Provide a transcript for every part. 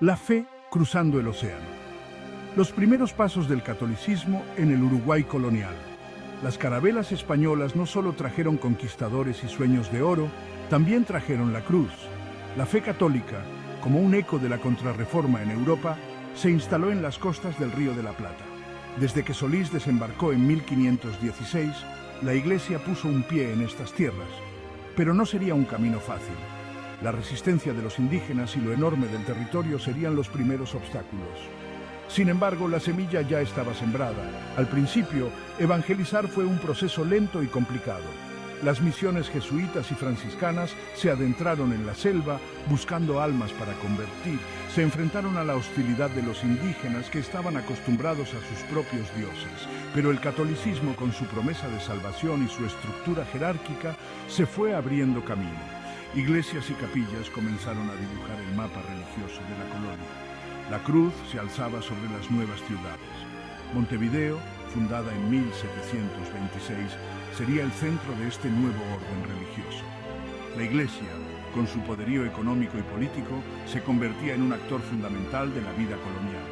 La fe cruzando el océano. Los primeros pasos del catolicismo en el Uruguay colonial. Las carabelas españolas no solo trajeron conquistadores y sueños de oro, también trajeron la cruz. La fe católica, como un eco de la Contrarreforma en Europa, se instaló en las costas del Río de la Plata. Desde que Solís desembarcó en 1516, la Iglesia puso un pie en estas tierras, pero no sería un camino fácil. La resistencia de los indígenas y lo enorme del territorio serían los primeros obstáculos. Sin embargo, la semilla ya estaba sembrada. Al principio, evangelizar fue un proceso lento y complicado. Las misiones jesuitas y franciscanas se adentraron en la selva buscando almas para convertir. Se enfrentaron a la hostilidad de los indígenas que estaban acostumbrados a sus propios dioses. Pero el catolicismo, con su promesa de salvación y su estructura jerárquica, se fue abriendo camino. Iglesias y capillas comenzaron a dibujar el mapa religioso de la colonia. La cruz se alzaba sobre las nuevas ciudades. Montevideo, fundada en 1726, sería el centro de este nuevo orden religioso. La Iglesia, con su poderío económico y político, se convertía en un actor fundamental de la vida colonial.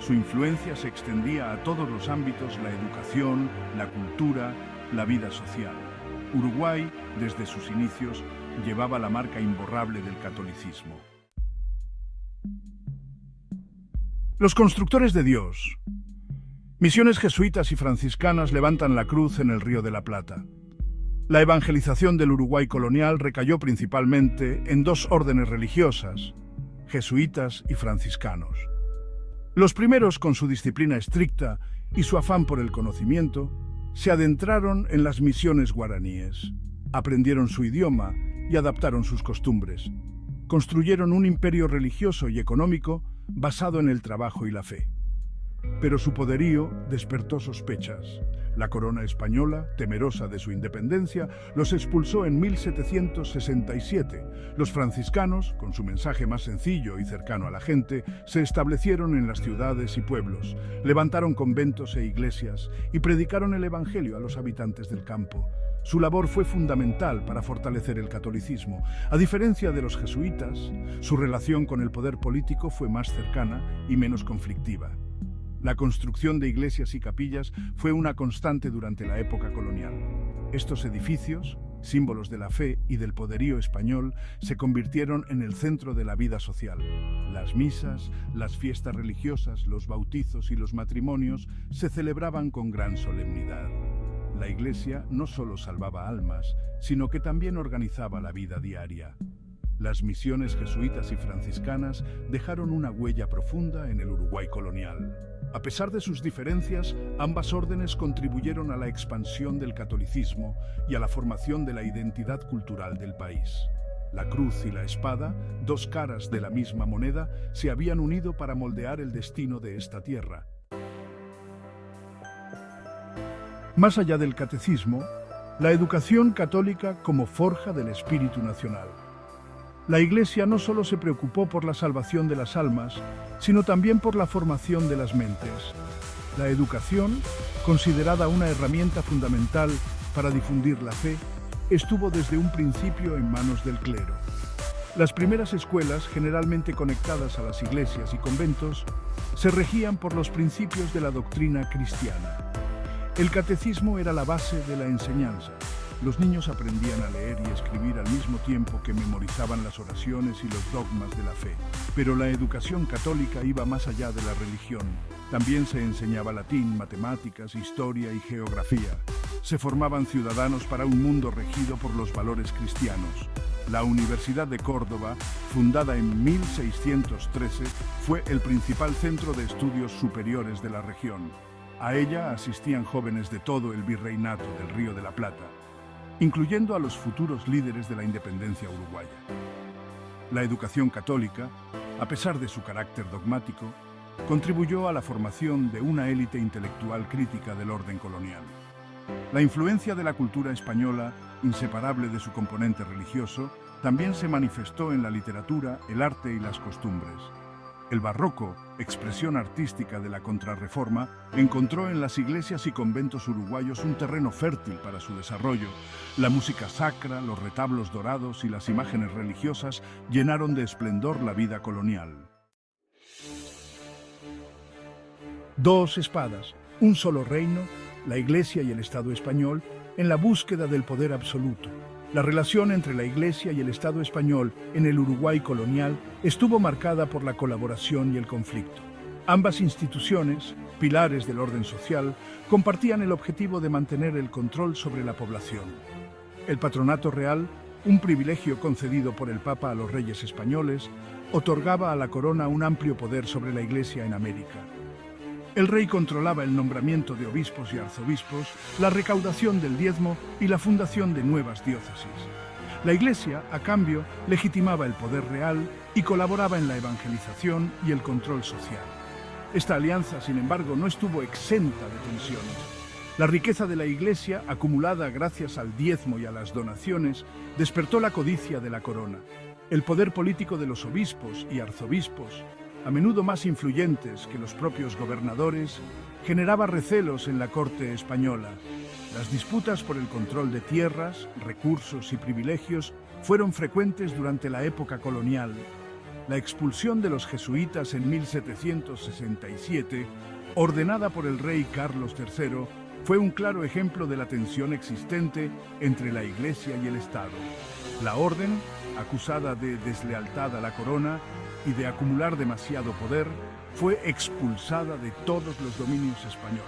Su influencia se extendía a todos los ámbitos: la educación, la cultura, la vida social. Uruguay, desde sus inicios, llevaba la marca imborrable del catolicismo. Los constructores de Dios. Misiones jesuitas y franciscanas levantan la cruz en el Río de la Plata. La evangelización del Uruguay colonial recayó principalmente en dos órdenes religiosas, jesuitas y franciscanos. Los primeros, con su disciplina estricta y su afán por el conocimiento, se adentraron en las misiones guaraníes, aprendieron su idioma y adaptaron sus costumbres. Construyeron un imperio religioso y económico basado en el trabajo y la fe. Pero su poderío despertó sospechas. La corona española, temerosa de su independencia, los expulsó en 1767. Los franciscanos, con su mensaje más sencillo y cercano a la gente, se establecieron en las ciudades y pueblos, levantaron conventos e iglesias y predicaron el evangelio a los habitantes del campo. Su labor fue fundamental para fortalecer el catolicismo. A diferencia de los jesuitas, su relación con el poder político fue más cercana y menos conflictiva. La construcción de iglesias y capillas fue una constante durante la época colonial. Estos edificios, símbolos de la fe y del poderío español, se convirtieron en el centro de la vida social. Las misas, las fiestas religiosas, los bautizos y los matrimonios se celebraban con gran solemnidad. La Iglesia no solo salvaba almas, sino que también organizaba la vida diaria. Las misiones jesuitas y franciscanas dejaron una huella profunda en el Uruguay colonial. A pesar de sus diferencias, ambas órdenes contribuyeron a la expansión del catolicismo y a la formación de la identidad cultural del país. La cruz y la espada, dos caras de la misma moneda, se habían unido para moldear el destino de esta tierra. Más allá del catecismo, la educación católica como forja del espíritu nacional. La Iglesia no solo se preocupó por la salvación de las almas, sino también por la formación de las mentes. La educación, considerada una herramienta fundamental para difundir la fe, estuvo desde un principio en manos del clero. Las primeras escuelas, generalmente conectadas a las iglesias y conventos, se regían por los principios de la doctrina cristiana. El catecismo era la base de la enseñanza. Los niños aprendían a leer y escribir al mismo tiempo que memorizaban las oraciones y los dogmas de la fe. Pero la educación católica iba más allá de la religión. También se enseñaba latín, matemáticas, historia y geografía. Se formaban ciudadanos para un mundo regido por los valores cristianos. La Universidad de Córdoba, fundada en 1613, fue el principal centro de estudios superiores de la región. A ella asistían jóvenes de todo el virreinato del Río de la Plata, incluyendo a los futuros líderes de la independencia uruguaya. La educación católica, a pesar de su carácter dogmático, contribuyó a la formación de una élite intelectual crítica del orden colonial. La influencia de la cultura española, inseparable de su componente religioso, también se manifestó en la literatura, el arte y las costumbres. El barroco, expresión artística de la Contrarreforma, encontró en las iglesias y conventos uruguayos un terreno fértil para su desarrollo. La música sacra, los retablos dorados y las imágenes religiosas llenaron de esplendor la vida colonial. Dos espadas, un solo reino, la Iglesia y el Estado español, en la búsqueda del poder absoluto. La relación entre la Iglesia y el Estado español en el Uruguay colonial estuvo marcada por la colaboración y el conflicto. Ambas instituciones, pilares del orden social, compartían el objetivo de mantener el control sobre la población. El patronato real, un privilegio concedido por el Papa a los reyes españoles, otorgaba a la corona un amplio poder sobre la Iglesia en América. El rey controlaba el nombramiento de obispos y arzobispos, la recaudación del diezmo y la fundación de nuevas diócesis. La Iglesia, a cambio, legitimaba el poder real y colaboraba en la evangelización y el control social. Esta alianza, sin embargo, no estuvo exenta de tensiones. La riqueza de la Iglesia, acumulada gracias al diezmo y a las donaciones, despertó la codicia de la corona. El poder político de los obispos y arzobispos, a menudo más influyentes que los propios gobernadores, generaba recelos en la corte española. Las disputas por el control de tierras, recursos y privilegios fueron frecuentes durante la época colonial. La expulsión de los jesuitas en 1767, ordenada por el rey Carlos III, fue un claro ejemplo de la tensión existente entre la Iglesia y el Estado. La orden, acusada de deslealtad a la corona y de acumular demasiado poder, fue expulsada de todos los dominios españoles.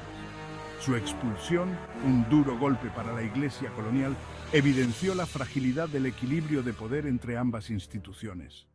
Su expulsión, un duro golpe para la Iglesia colonial, evidenció la fragilidad del equilibrio de poder entre ambas instituciones.